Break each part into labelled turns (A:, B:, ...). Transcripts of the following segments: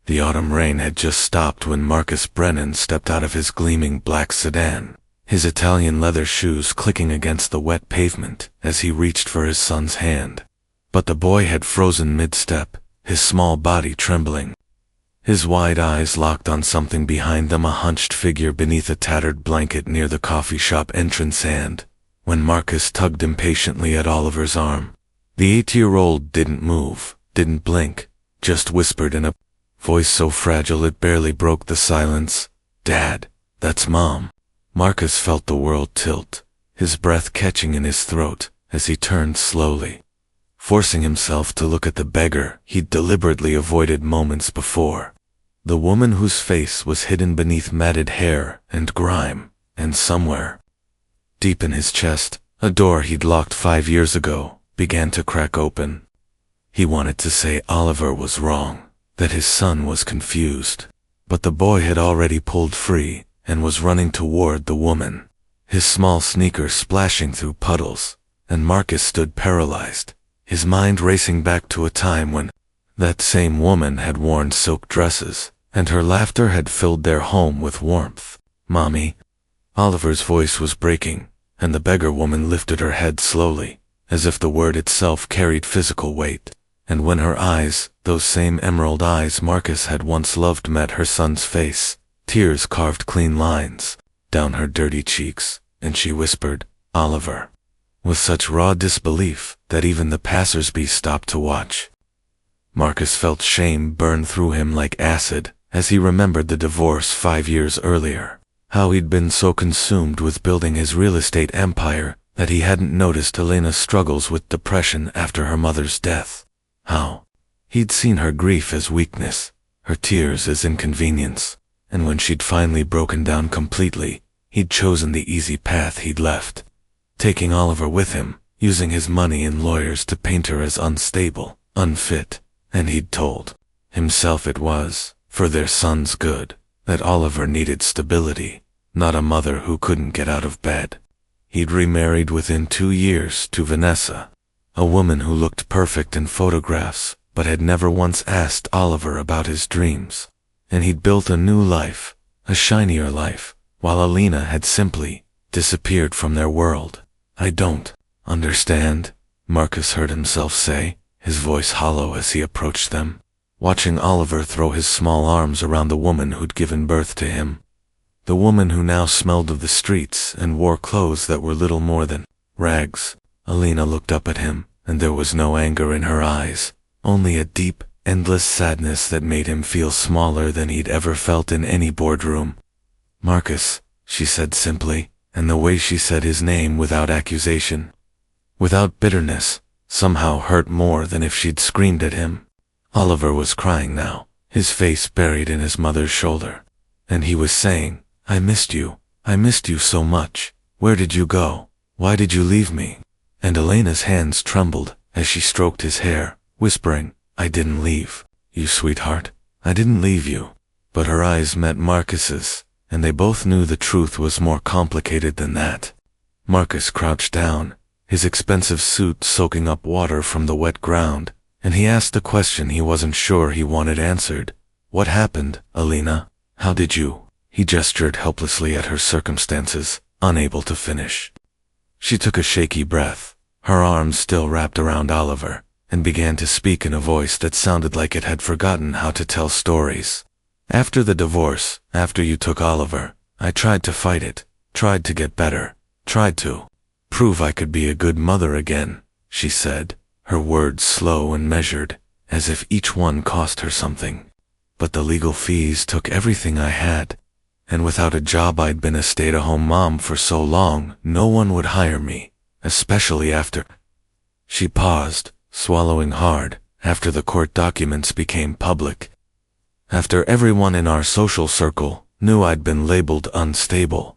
A: The autumn rain had just stopped when Marcus Brennan stepped out of his gleaming black sedan, his Italian leather shoes clicking against the wet pavement as he reached for his son's hand. But the boy had frozen mid-step, his small body trembling. His wide eyes locked on something behind them, a hunched figure beneath a tattered blanket near the coffee shop entrance, and, when Marcus tugged impatiently at Oliver's arm, the 8-year-old didn't move, didn't blink, just whispered in a voice so fragile it barely broke the silence, "Dad, that's Mom." Marcus felt the world tilt, his breath catching in his throat as he turned slowly, forcing himself to look at the beggar he'd deliberately avoided moments before. The woman whose face was hidden beneath matted hair and grime, and somewhere, deep in his chest, a door he'd locked 5 years ago began to crack open. He wanted to say Oliver was wrong, that his son was confused, but the boy had already pulled free and was running toward the woman, his small sneakers splashing through puddles, and Marcus stood paralyzed, his mind racing back to a time when that same woman had worn silk dresses, and her laughter had filled their home with warmth. "Mommy." Oliver's voice was breaking, and the beggar woman lifted her head slowly, as if the word itself carried physical weight. And when her eyes, those same emerald eyes Marcus had once loved, met her son's face, tears carved clean lines down her dirty cheeks, and she whispered, "Oliver," with such raw disbelief that even the passers-by stopped to watch. Marcus felt shame burn through him like acid as he remembered the divorce 5 years earlier, how he'd been so consumed with building his real estate empire that he hadn't noticed Elena's struggles with depression after her mother's death, how he'd seen her grief as weakness, her tears as inconvenience, and when she'd finally broken down completely, he'd chosen the easy path he'd left, taking Oliver with him, using his money and lawyers to paint her as unstable, unfit, and he'd told himself it was for their son's good, that Oliver needed stability, not a mother who couldn't get out of bed. He'd remarried within 2 years to Vanessa, a woman who looked perfect in photographs but had never once asked Oliver about his dreams. And he'd built a new life, a shinier life, while Elena had simply disappeared from their world. "I don't understand," Marcus heard himself say, his voice hollow as he approached them, watching Oliver throw his small arms around the woman who'd given birth to him. The woman who now smelled of the streets and wore clothes that were little more than rags. Elena looked up at him, and there was no anger in her eyes, only a deep, endless sadness that made him feel smaller than he'd ever felt in any boardroom. "Marcus," she said simply, and the way she said his name without accusation, without bitterness, somehow hurt more than if she'd screamed at him. Oliver was crying now, his face buried in his mother's shoulder, and he was saying, I missed you so much. Where did you go? Why did you leave me?" And Elena's hands trembled as she stroked his hair, whispering, "I didn't leave you, sweetheart. I didn't leave you." But her eyes met Marcus's, and they both knew the truth was more complicated than that. Marcus crouched down, his expensive suit soaking up water from the wet ground, and he asked a question he wasn't sure he wanted answered. "What happened, Elena? How did you?" He gestured helplessly at her circumstances, unable to finish. She took a shaky breath, her arms still wrapped around Oliver, and began to speak in a voice that sounded like it had forgotten how to tell stories. "After the divorce, after you took Oliver, I tried to fight it, tried to get better, tried to prove I could be a good mother again," she said, her words slow and measured, as if each one cost her something. "But the legal fees took everything I had, and without a job I'd been a stay-at-home mom for so long, no one would hire me, especially after—" She paused, swallowing hard, "after the court documents became public. After everyone in our social circle knew I'd been labeled unstable."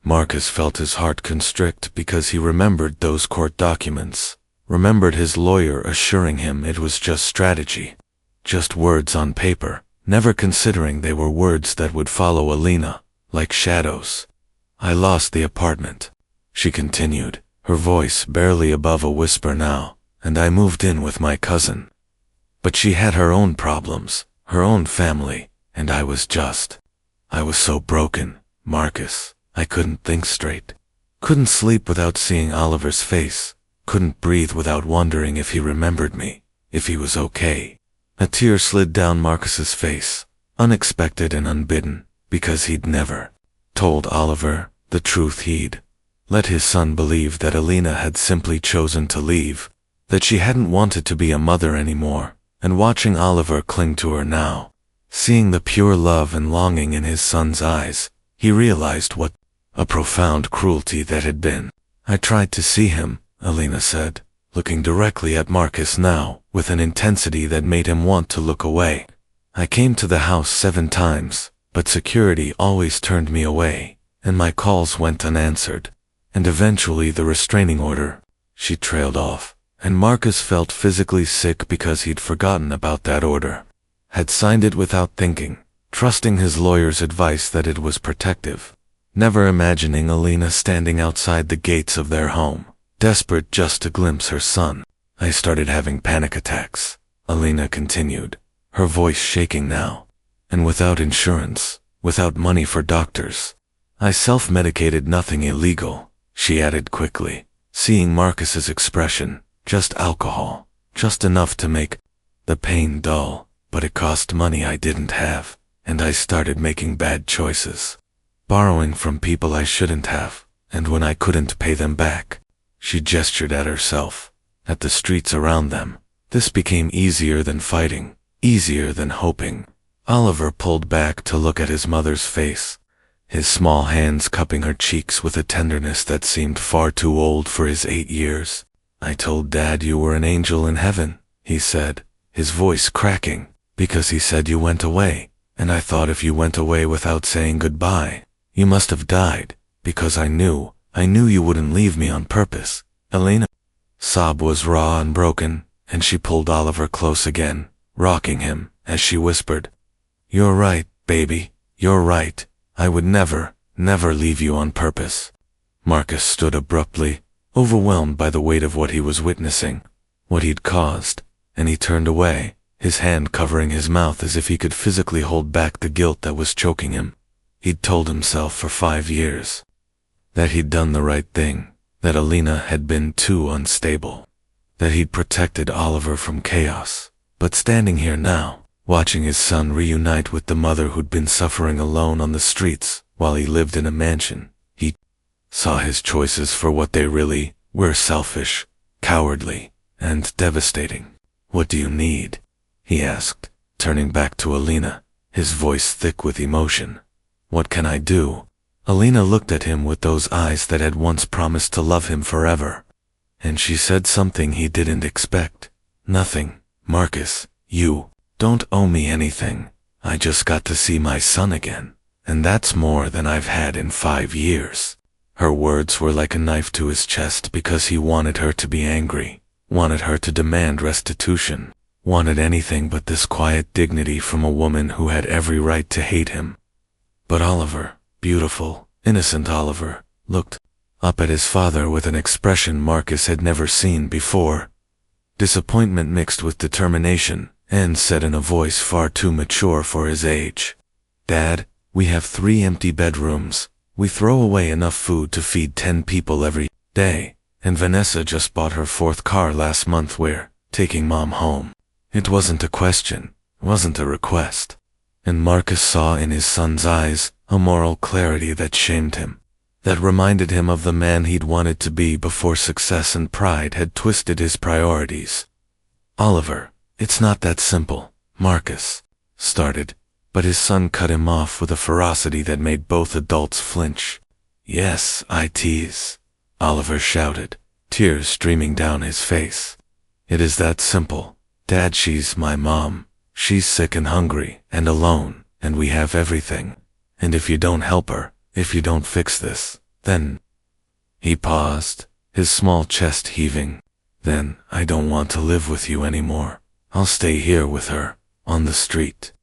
A: Marcus felt his heart constrict because he remembered those court documents, remembered his lawyer assuring him it was just strategy, just words on paper, never considering they were words that would follow Elena, like shadows. "I lost the apartment," she continued, her voice barely above a whisper now, "and I moved in with my cousin. But she had her own problems, her own family, and I was so broken, Marcus. I couldn't think straight. Couldn't sleep without seeing Oliver's face. Couldn't breathe without wondering if he remembered me, if he was okay. A tear slid down Marcus's face, unexpected and unbidden, because he'd never told Oliver the truth. He'd let his son believe that Alina had simply chosen to leave, that she hadn't wanted to be a mother anymore, and watching Oliver cling to her now, seeing the pure love and longing in his son's eyes, he realized what a profound cruelty that had been. I tried to see him, Alina said, looking directly at Marcus now, with an intensity that made him want to look away. I came to the house 7 times, but security always turned me away, and my calls went unanswered. And eventually the restraining order. She trailed off, and Marcus felt physically sick because he'd forgotten about that order. Had signed it without thinking, trusting his lawyer's advice that it was protective, never imagining Alina standing outside the gates of their home, desperate just to glimpse her son. I started having panic attacks, Alina continued, her voice shaking now. And without insurance, without money for doctors, I self-medicated. Nothing illegal, she added quickly, seeing Marcus's expression. Just alcohol, just enough to make the pain dull, but it cost money I didn't have, and I started making bad choices. Borrowing from people I shouldn't have, and when I couldn't pay them back. She gestured at herself, at the streets around them. This became easier than fighting, easier than hoping. Oliver pulled back to look at his mother's face, his small hands cupping her cheeks with a tenderness that seemed far too old for his 8 years. I told Dad you were an angel in heaven, he said, his voice cracking, because he said you went away, and I thought if you went away without saying goodbye, you must have died, because I knew you wouldn't leave me on purpose. Alina. Sob was raw and broken, and she pulled Oliver close again, rocking him, as she whispered, "You're right, baby, you're right. I would never leave you on purpose." Marcus stood abruptly, overwhelmed by the weight of what he was witnessing, what he'd caused, and he turned away, his hand covering his mouth as if he could physically hold back the guilt that was choking him. He'd told himself for 5 years that he'd done the right thing, that Alina had been too unstable, that he'd protected Oliver from chaos. But standing here now, watching his son reunite with the mother who'd been suffering alone on the streets while he lived in a mansion, he saw his choices for what they really were: selfish, cowardly, and devastating. "What do you need?" he asked, turning back to Alina, his voice thick with emotion. "What can I do?" Alina looked at him with those eyes that had once promised to love him forever, and she said something he didn't expect. "Nothing, Marcus. You don't owe me anything. I just got to see my son again, and that's more than I've had in 5 years. Her words were like a knife to his chest because he wanted her to be angry, wanted her to demand restitution, wanted anything but this quiet dignity from a woman who had every right to hate him. But Oliver, beautiful, innocent Oliver, looked up at his father with an expression Marcus had never seen before. Disappointment mixed with determination, and said in a voice far too mature for his age, "Dad, we have 3 empty bedrooms. We throw away enough food to feed 10 people every day, and Vanessa just bought her 4th car last month. We're taking Mom home." It wasn't a question, wasn't a request. And Marcus saw in his son's eyes a moral clarity that shamed him, that reminded him of the man he'd wanted to be before success and pride had twisted his priorities. "Oliver, it's not that simple," Marcus started, but his son cut him off with a ferocity that made both adults flinch. "Yes, I tease," Oliver shouted, tears streaming down his face. "It is that simple. Dad, she's my mom. She's sick and hungry and alone, and we have everything. And if you don't help her, if you don't fix this, then—" He paused, his small chest heaving. "Then I don't want to live with you anymore. I'll stay here with her, on the street.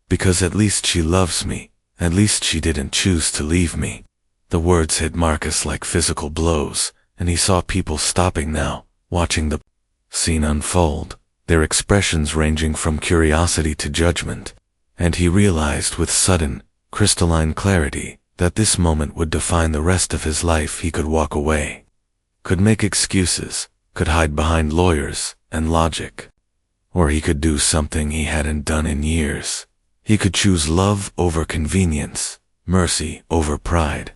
A: Because at least she loves me, at least she didn't choose to leave me." The words hit Marcus like physical blows, and he saw people stopping now, watching the scene unfold, their expressions ranging from curiosity to judgment. And he realized with sudden, crystalline clarity that this moment would define the rest of his life. He could walk away, could make excuses, could hide behind lawyers and logic. Or he could do something he hadn't done in years. He could choose love over convenience, mercy over pride.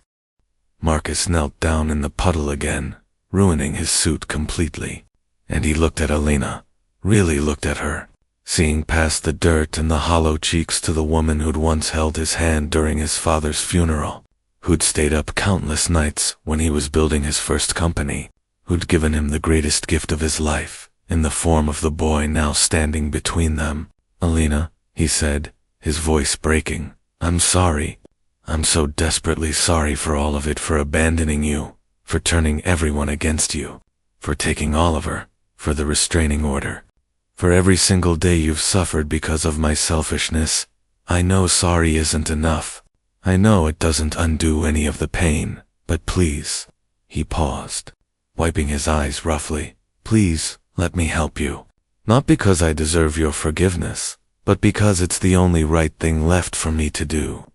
A: Marcus knelt down in the puddle again, ruining his suit completely. And he looked at Alina, really looked at her, seeing past the dirt and the hollow cheeks to the woman who'd once held his hand during his father's funeral, who'd stayed up countless nights when he was building his first company, who'd given him the greatest gift of his life, in the form of the boy now standing between them. "Alina," he said, his voice breaking, "I'm sorry. I'm so desperately sorry for all of it, for abandoning you, for turning everyone against you, for taking Oliver, for the restraining order, for every single day you've suffered because of my selfishness. I know sorry isn't enough. I know it doesn't undo any of the pain, but please," he paused, wiping his eyes roughly, "please, let me help you. Not because I deserve your forgiveness, but because it's the only right thing left for me to do."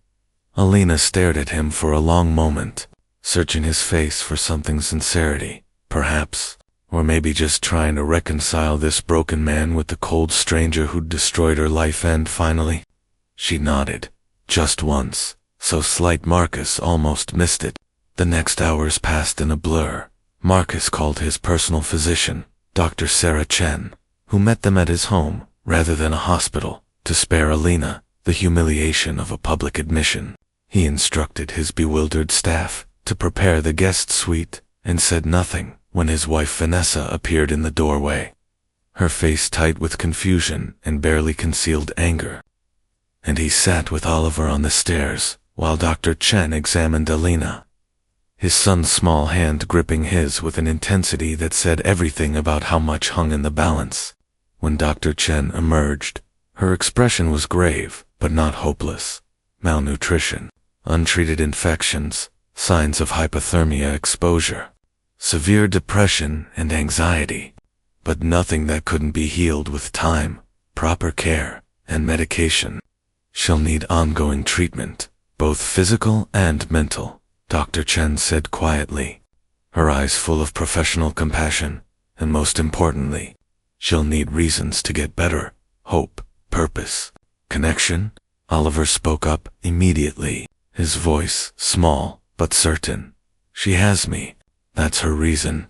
A: Alina stared at him for a long moment, searching his face for something sincerity, perhaps, or maybe just trying to reconcile this broken man with the cold stranger who'd destroyed her life. And finally, she nodded, just once, so slight Marcus almost missed it. The next hours passed in a blur. Marcus called his personal physician, Dr. Sarah Chen, who met them at his home, rather than a hospital, to spare Alina the humiliation of a public admission. He instructed his bewildered staff to prepare the guest suite, and said nothing when his wife Vanessa appeared in the doorway, her face tight with confusion and barely concealed anger. And he sat with Oliver on the stairs, while Dr. Chen examined Alina, his son's small hand gripping his with an intensity that said everything about how much hung in the balance. When Dr. Chen emerged, her expression was grave, but not hopeless. Malnutrition, untreated infections, signs of hypothermia exposure, severe depression and anxiety, but nothing that couldn't be healed with time, proper care, and medication. "She'll need ongoing treatment, both physical and mental," Dr. Chen said quietly, her eyes full of professional compassion, "and most importantly, she'll need reasons to get better, hope, purpose, connection." Oliver spoke up immediately, his voice small but certain. "She has me. That's her reason."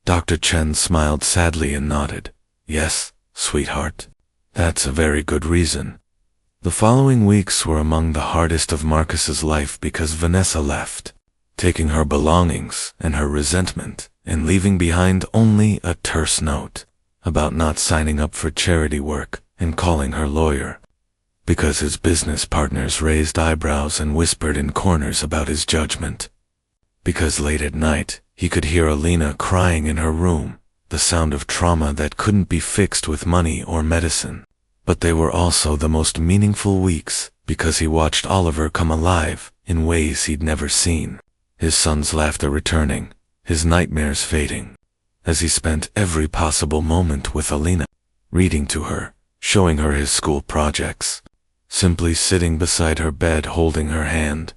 A: Dr. Chen smiled sadly and nodded. "Yes, sweetheart. That's a very good reason." The following weeks were among the hardest of Marcus's life because Vanessa left, taking her belongings and her resentment and leaving behind only a terse note about not signing up for charity work and calling her lawyer. Because his business partners raised eyebrows and whispered in corners about his judgment. Because late at night, he could hear Alina crying in her room, the sound of trauma that couldn't be fixed with money or medicine. But they were also the most meaningful weeks because he watched Oliver come alive in ways he'd never seen. His son's laughter returning, his nightmares fading, as he spent every possible moment with Alina, reading to her, showing her his school projects, simply sitting beside her bed holding her hand.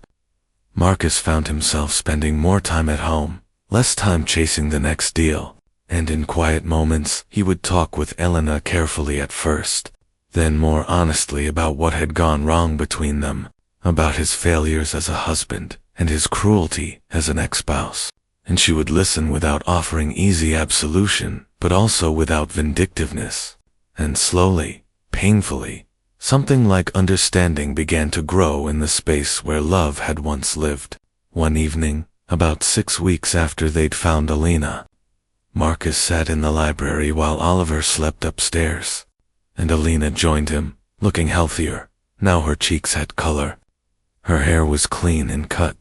A: Marcus found himself spending more time at home, less time chasing the next deal, and in quiet moments he would talk with Elena carefully at first, then more honestly about what had gone wrong between them, about his failures as a husband and his cruelty as an ex-spouse. And she would listen without offering easy absolution, but also without vindictiveness. And slowly, painfully, something like understanding began to grow in the space where love had once lived. One evening, about 6 weeks after they'd found Alina, Marcus sat in the library while Oliver slept upstairs, and Alina joined him, looking healthier. Now her cheeks had color. Her hair was clean and cut.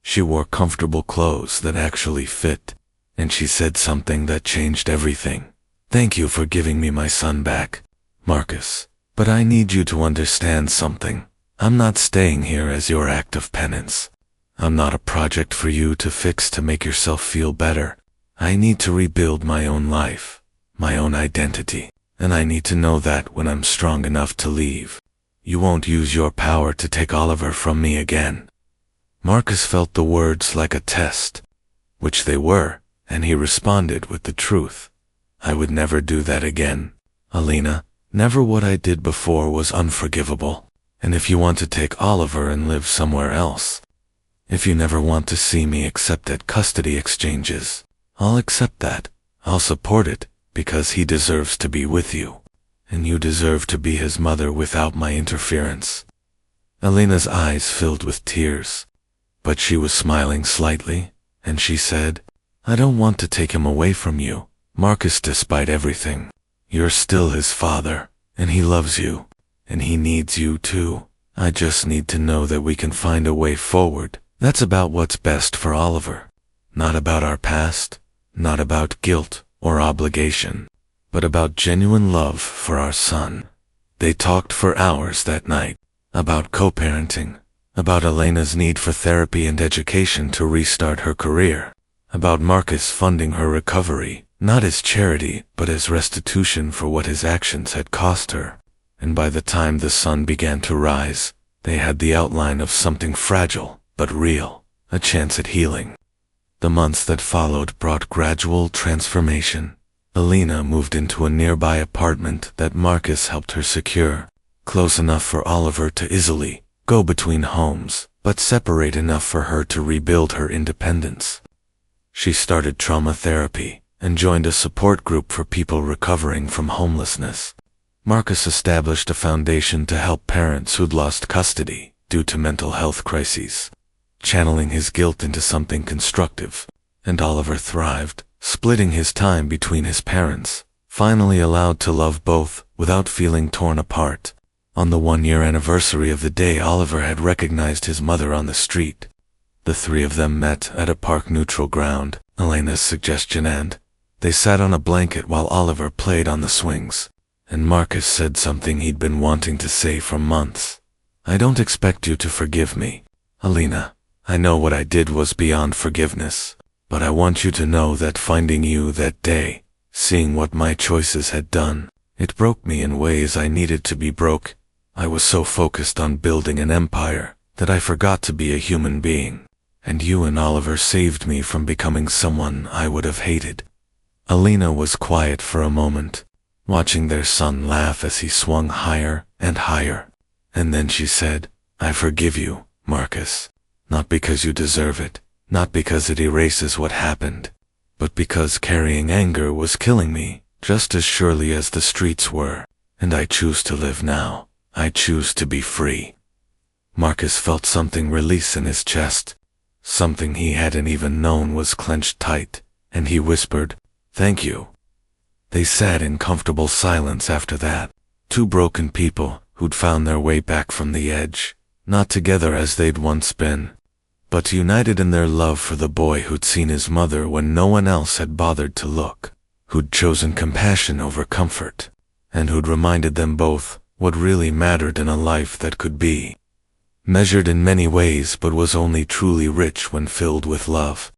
A: She wore comfortable clothes that actually fit, and she said something that changed everything. "Thank you for giving me my son back, Marcus. But I need you to understand something. I'm not staying here as your act of penance. I'm not a project for you to fix to make yourself feel better. I need to rebuild my own life, my own identity, and I need to know that when I'm strong enough to leave." You won't use your power to take Oliver from me again." Marcus felt the words like a test, which they were, and he responded with the truth. "I would never do that again, Alina. Never. What I did before was unforgivable. And if you want to take Oliver and live somewhere else, if you never want to see me except at custody exchanges, I'll accept that. I'll support it, because he deserves to be with you, and you deserve to be his mother without my interference." Alina's eyes filled with tears, but she was smiling slightly, and she said, "I don't want to take him away from you, Marcus. Despite everything, you're still his father, and he loves you, and he needs you too. I just need to know that we can find a way forward that's about what's best for Oliver. Not about our past, not about guilt or obligation, but about genuine love for our son." They talked for hours that night, about co-parenting, about Elena's need for therapy and education to restart her career, about Marcus funding her recovery, not as charity but as restitution for what his actions had cost her. And by the time the sun began to rise, they had the outline of something fragile but real, a chance at healing. The months that followed brought gradual transformation. Alina moved into a nearby apartment that Marcus helped her secure, close enough for Oliver to easily go between homes, but separate enough for her to rebuild her independence. She started trauma therapy and joined a support group for people recovering from homelessness. Marcus established a foundation to help parents who'd lost custody due to mental health crises, channeling his guilt into something constructive. And Oliver thrived, splitting his time between his parents, finally allowed to love both without feeling torn apart. On the 1-year anniversary of the day Oliver had recognized his mother on the street, the three of them met at a park neutral ground, Elena's suggestion, and they sat on a blanket while Oliver played on the swings. And Marcus said something he'd been wanting to say for months. "I don't expect you to forgive me, Alina. I know what I did was beyond forgiveness, but I want you to know that finding you that day, seeing what my choices had done, it broke me in ways I needed to be broke. I was so focused on building an empire that I forgot to be a human being, and you and Oliver saved me from becoming someone I would have hated." Alina was quiet for a moment, watching their son laugh as he swung higher and higher. And then she said, "I forgive you, Marcus. Not because you deserve it, not because it erases what happened, but because carrying anger was killing me, just as surely as the streets were. And I choose to live now. I choose to be free." Marcus felt something release in his chest, something he hadn't even known was clenched tight, and he whispered, "Thank you." They sat in comfortable silence after that, two broken people who'd found their way back from the edge, not together as they'd once been, but united in their love for the boy who'd seen his mother when no one else had bothered to look, who'd chosen compassion over comfort, and who'd reminded them both what really mattered in a life that could be measured in many ways but was only truly rich when filled with love.